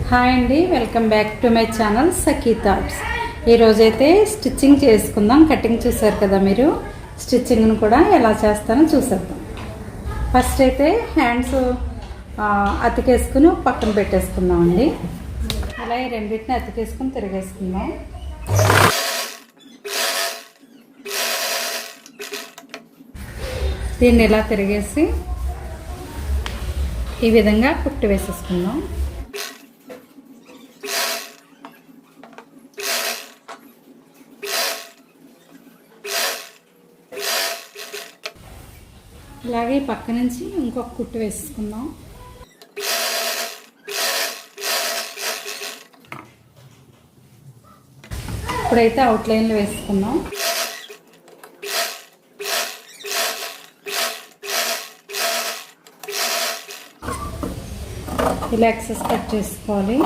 Hi అండి, welcome back to my channel Sakhi thoughts. ఈరోజైతే stitching చేసుకుందాం. కటింగ్ చూసారు కదా మీరు, స్టిచ్చింగ్ను కూడా ఎలా చేస్తానో చూసేద్దాం. ఫస్ట్ అయితే హ్యాండ్స్ అతికేసుకుని పక్కన పెట్టేసుకుందాం అండి. ఇలా ఈ రెండింటిని అతికేసుకుని తిరిగేసుకుందాం. దీన్ని ఇలా తిరిగేసి ఈ విధంగా కుట్టి వేసేసుకుందాం. ఇలాగే పక్క నుంచి ఇంకొక కుట్టు వేసుకుందాం. ఇప్పుడైతే అవుట్లైన్లు వేసుకుందాం. ఇలా ఎక్సెస్ కట్ చేసుకోవాలి.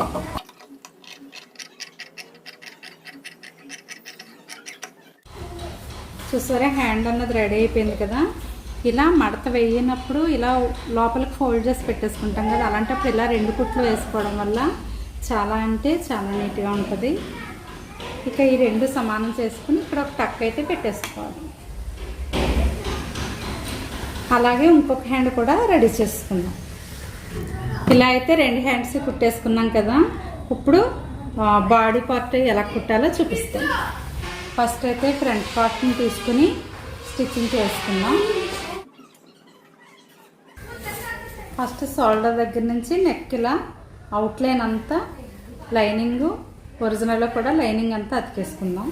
చూసారా, హ్యాండ్ అన్నది రెడీ అయిపోయింది కదా. ఇలా మడత వేయనప్పుడు ఇలా లోపలికి ఫోల్డ్ చేసి పెట్టేసుకుంటాం కదా, అలాంటప్పుడు ఇలా రెండు కుట్లు వేసుకోవడం వల్ల చాలా అంటే చాలా నీట్గా ఉంటుంది. ఇక ఈ రెండు సమానం చేసుకుని ఇక్కడ ఒక టక్ అయితే పెట్టేసుకోవాలి. అలాగే ఇంకొక హ్యాండ్ కూడా రెడీ చేసుకుందాం. ఇలా అయితే రెండు హ్యాండ్స్ కుట్టేసుకున్నాం కదా. ఇప్పుడు బాడీ పార్ట్ ఎలా కుట్టాలో చూపిస్తాను. ఫస్ట్ అయితే ఫ్రంట్ పార్ట్ని తీసుకుని స్టిచ్చింగ్ చేసుకుందాం. ఫస్ట్ షోల్డర్ దగ్గర నుంచి నెక్ ఇలా అవుట్లైన్ అంతా లైనింగ్, ఒరిజినల్లో కూడా లైనింగ్ అంతా అతికేసుకుందాం.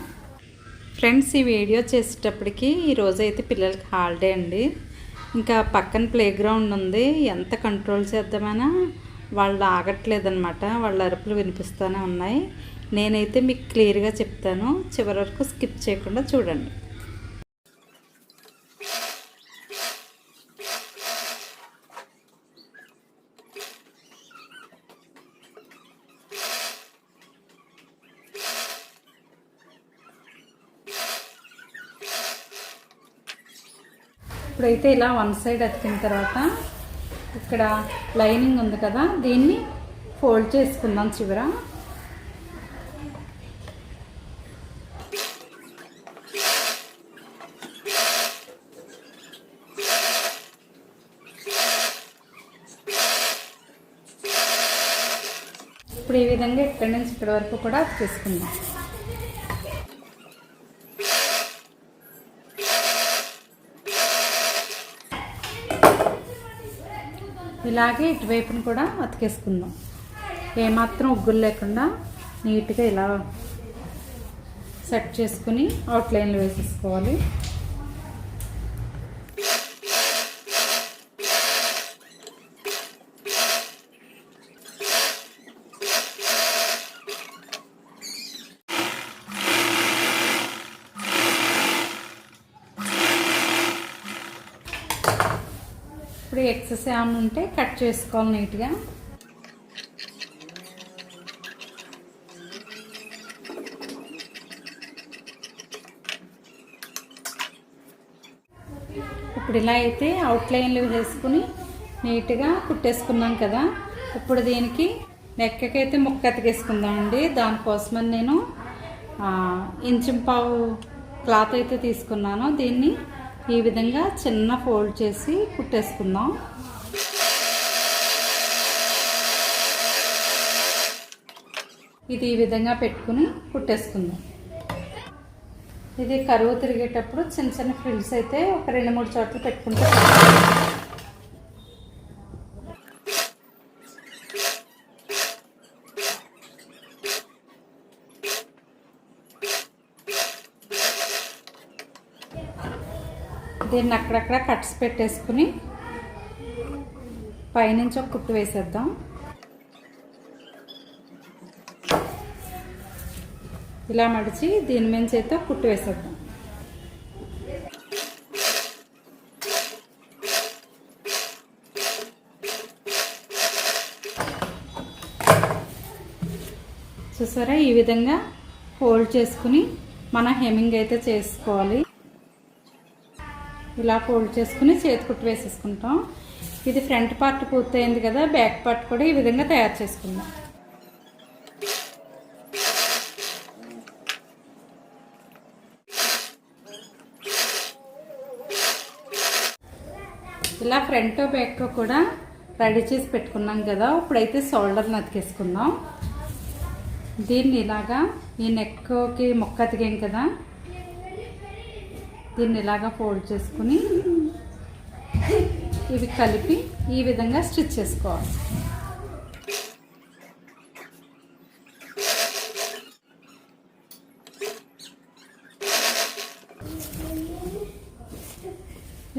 ఫ్రెండ్స్, ఈ వీడియో చేసేటప్పటికి ఈరోజైతే పిల్లలకి హాలిడే అండి. ఇంకా పక్కన ప్లే గ్రౌండ్ ఉంది. ఎంత కంట్రోల్ చేద్దామైనా వాళ్ళు ఆగట్లేదన్నమాట. వాళ్ళ అరుపులు వినిపిస్తూనే ఉన్నాయి. నేనైతే మీకు క్లియర్గా చెప్తాను, చివరి వరకు స్కిప్ చేయకుండా చూడండి. ఇప్పుడైతే ఇలా వన్ సైడ్ అతికిన తర్వాత ఇక్కడ లైనింగ్ ఉంది కదా, దీన్ని ఫోల్డ్ చేసుకుందాం చివర. ఇప్పుడు ఈ విధంగా ఇక్కడి నుంచి ఇక్కడి వరకు కూడా అతికేసుకుందాం. ఇలాగే ఇటువైపును కూడా అతికేసుకుందాం. ఏమాత్రం ఉగ్గులు లేకుండా నీట్గా ఇలా సెట్ చేసుకుని అవుట్లైన్లు వేసేసుకోవాలి. ఇప్పుడు ఎక్సెస్ ఏమైనా ఉంటే కట్ చేసుకోవాలి నీట్గా. ఇప్పుడు ఇలా అయితే అవుట్లైన్లు వేసుకుని నీట్గా కుట్టేసుకున్నాం కదా. ఇప్పుడు దీనికి నెక్కకైతే ముక్క అతికేసుకుందామండి. దానికోసమని నేను ఇంచుంపావు క్లాత్ అయితే తీసుకున్నాను. దీన్ని ఈ విధంగా చిన్న ఫోల్డ్ చేసి కుట్టేసుకుందాం. ఇది ఈ విధంగా పెట్టుకుని కుట్టేసుకుందాం. ఇది కరువు తిరిగేటప్పుడు చిన్న చిన్న ఫ్రిల్స్ అయితే ఒక 2-3 చోట్ల పెట్టుకుంటే దీన్ని అక్కడక్కడ కట్స్ పెట్టేసుకుని పైనుంచి ఒక కుట్టు వేసేద్దాం. ఇలా మడిచి దీని మీద అయితే కుట్టు వేసేద్దాం. చూసారా, ఈ విధంగా ఫోల్డ్ చేసుకుని మన హెమ్మింగ్ అయితే చేసుకోవాలి. ఇలా ఫోల్డ్ చేసుకుని చేతి కుట్టు వేసేసుకుంటాం. ఇది ఫ్రంట్ పార్ట్ పూర్తయింది కదా, బ్యాక్ పార్ట్ కూడా ఈ విధంగా తయారు చేసుకుందాం. ఇలా ఫ్రంట్ బ్యాక్ కూడా రెడీ చేసి పెట్టుకున్నాం కదా. ఇప్పుడైతే షోల్డర్ని అతికేసుకుందాం. దీన్ని ఇలాగా ఈ నెక్కి మొక్క అతికాం కదా, దీన్ని ఇలాగా ఫోల్డ్ చేసుకుని ఇవి కలిపి ఈ విధంగా స్టిచ్ చేసుకోవాలి.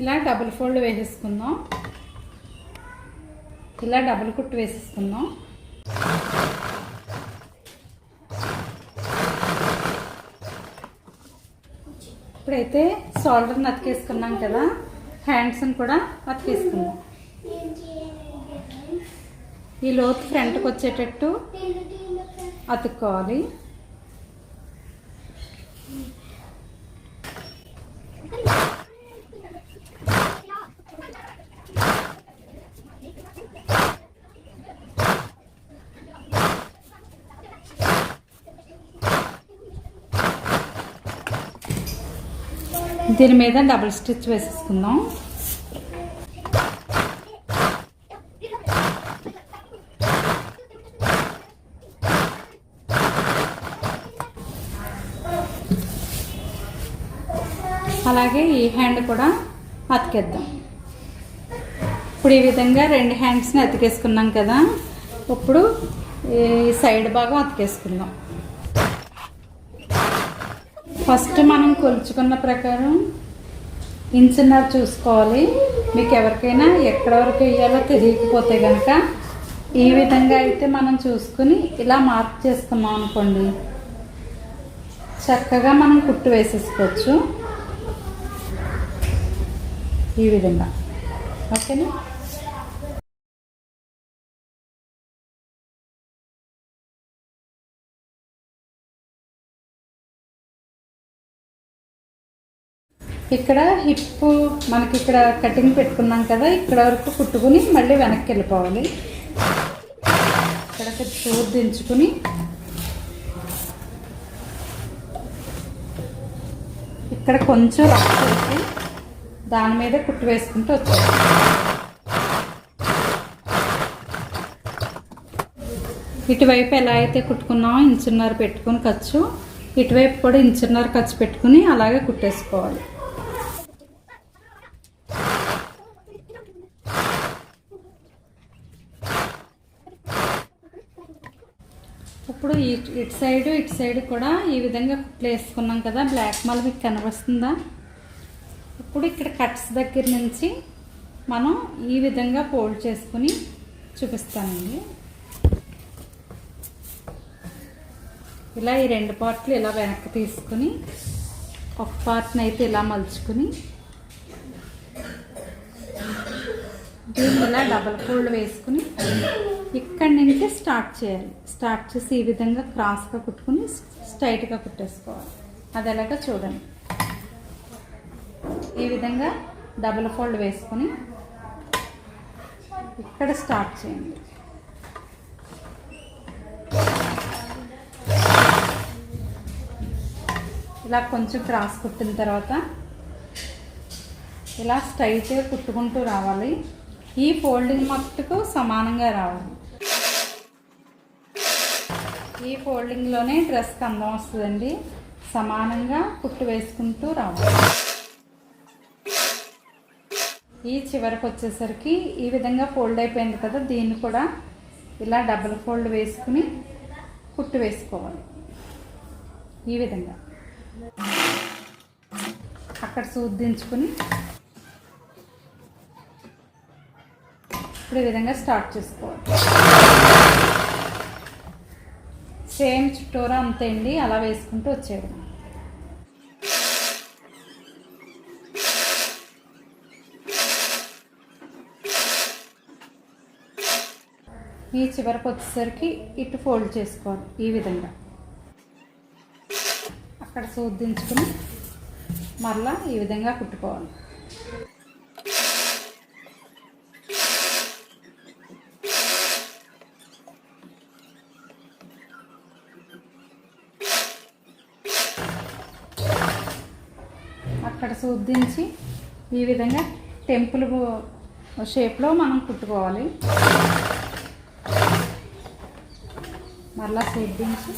ఇలా డబుల్ ఫోల్డ్ వేసేసుకుందాం. ఇలా డబుల్ కుట్టు వేసేసుకుందాం. ఇప్పుడైతే షోల్డర్ని అతికేసుకున్నాం కదా, హ్యాండ్స్ని కూడా అతికేసుకుందాం. ఈ లోతు ఫ్రంట్కి వచ్చేటట్టు అతుక్కోవాలి. దీని మీద డబుల్ స్టిచ్ వేసేసుకుందాం. అలాగే ఈ హ్యాండ్ కూడా అతికేద్దాం. ఇప్పుడు ఈ విధంగా రెండు హ్యాండ్స్ని అతికేసుకున్నాం కదా, ఇప్పుడు ఈ సైడ్ భాగం అతికేసుకుందాం. ఫస్ట్ మనం కొలుచుకున్న ప్రకారం ఇంచున్నర చూసుకోవాలి. మీకు ఎవరికైనా ఎక్కడ వరకు వేయాలో తెలియకపోతే కనుక ఈ విధంగా అయితే మనం చూసుకుని ఇలా మార్క్ చేసుకున్నాం అనుకోండి, చక్కగా మనం కుట్టు వేసేసుకోవచ్చు ఈ విధంగా. ఓకేనా? ఇక్కడ హిప్ మనకి ఇక్కడ కటింగ్ పెట్టుకున్నాం కదా, ఇక్కడ వరకు కుట్టుకుని మళ్ళీ వెనక్కి వెళ్ళిపోవాలి. ఇక్కడ చూర్ దించుకుని ఇక్కడ కొంచెం రఫ్ చేసి దాని మీద కుట్టు వేసుకుంటూ వచ్చాము. ఇటువైపు ఎలా అయితే కుట్టుకున్నామో ఇంచున్నర పెట్టుకుని ఖర్చు, ఇటువైపు కూడా ఇంచున్నర ఖర్చు పెట్టుకుని అలాగే కుట్టేసుకోవాలి. ఇప్పుడు ఇటు సైడ్ కూడా ఈ విధంగా కుట్లు వేసుకున్నాం కదా, బ్లాక్ మళ్ళీ మీకు కనిపిస్తుందా? ఇప్పుడు ఇక్కడ కట్స్ దగ్గర నుంచి మనం ఈ విధంగా ఫోల్డ్ చేసుకుని చూపిస్తానండి. ఇలా ఈ రెండు పార్ట్లు ఇలా వెనక్కి తీసుకుని ఒక పార్ట్ని అయితే ఇలా మలుచుకుని దీన్ని ఇలా డబల్ ఫోల్డ్ వేసుకుని ఇక్కడి నుంచి స్టార్ట్ చేయాలి. స్టార్ట్ చేసి ఈ విధంగా క్రాస్గా కుట్టుకుని స్ట్రైట్గా కుట్టేసుకోవాలి. అది ఎలాగో చూడండి. ఈ విధంగా డబుల్ ఫోల్డ్ వేసుకుని ఇక్కడ స్టార్ట్ చేయండి. ఇలా కొంచెం క్రాస్ కుట్టిన తర్వాత ఇలా స్ట్రైట్గా కుట్టుకుంటూ రావాలి. ఈ ఫోల్డింగ్ మట్టుకు సమానంగా రావాలి. ఈ ఫోల్డింగ్లోనే డ్రెస్కి అందం వస్తుందండి. సమానంగా కుట్టు వేసుకుంటూ రావాలి. ఈ చివరికి వచ్చేసరికి ఈ విధంగా ఫోల్డ్ అయిపోయింది కదా, దీన్ని కూడా ఇలా డబుల్ ఫోల్డ్ వేసుకుని కుట్టు వేసుకోవాలి. ఈ విధంగా అక్కడ సూదించుకుని ఇప్పుడు ఈ విధంగా స్టార్ట్ చేసుకోవాలి. సేమ్ చుట్టూరా అంతే అండి, అలా వేసుకుంటూ వచ్చేయడం. ఈ చివరికి వచ్చేసరికి ఇటు ఫోల్డ్ చేసుకోవాలి. ఈ విధంగా అక్కడ సూదించుకుని మరలా ఈ విధంగా కుట్టుకోవాలి. అక్కడ సూదించి ఈ విధంగా టెంపుల్ షేప్లో మనం కుట్టుకోవాలి. మరలా షేప్ దించి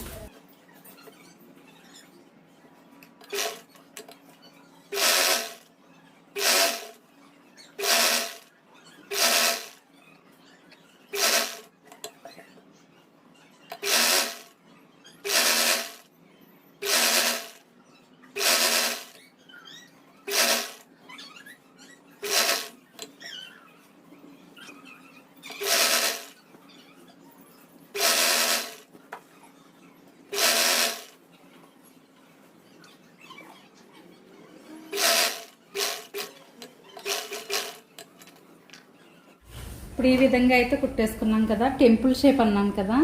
ఇప్పుడు ఈ విధంగా అయితే కుట్టేసుకున్నాం కదా. టెంపుల్ షేప్ అన్నాం కదా,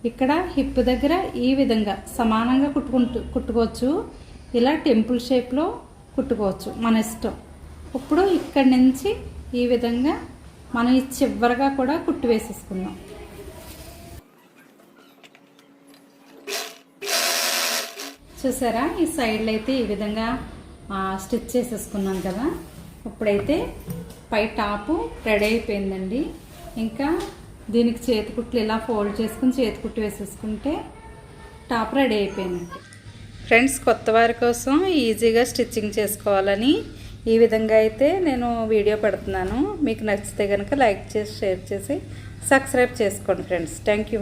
ఇక్కడ హిప్ దగ్గర ఈ విధంగా సమానంగా కుట్టుకోవచ్చు. ఇలా టెంపుల్ షేప్లో కుట్టుకోవచ్చు, మన ఇష్టం. ఇప్పుడు ఇక్కడి నుంచి ఈ విధంగా మనం ఈ చివరగా కూడా కుట్టు వేసేసుకుందాం. చూసారా, ఈ సైడ్లో అయితే ఈ విధంగా స్టిచ్ చేసేసుకున్నాం కదా. ఇప్పుడైతే పై టాపు రెడీ అయిపోయిందండి. ఇంకా దీనికి చేతికుట్లు ఇలా ఫోల్డ్ చేసుకుని చేతికుట్టు వేసేసుకుంటే టాప్ రెడీ అయిపోయిందండి. ఫ్రెండ్స్, కొత్త వారి కోసం ఈజీగా స్టిచ్చింగ్ చేసుకోవాలని ఈ విధంగా అయితే నేను వీడియో పెడుతున్నాను. మీకు నచ్చితే కనుక లైక్ చేసి, షేర్ చేసి, సబ్స్క్రైబ్ చేసుకోండి ఫ్రెండ్స్. Thank you.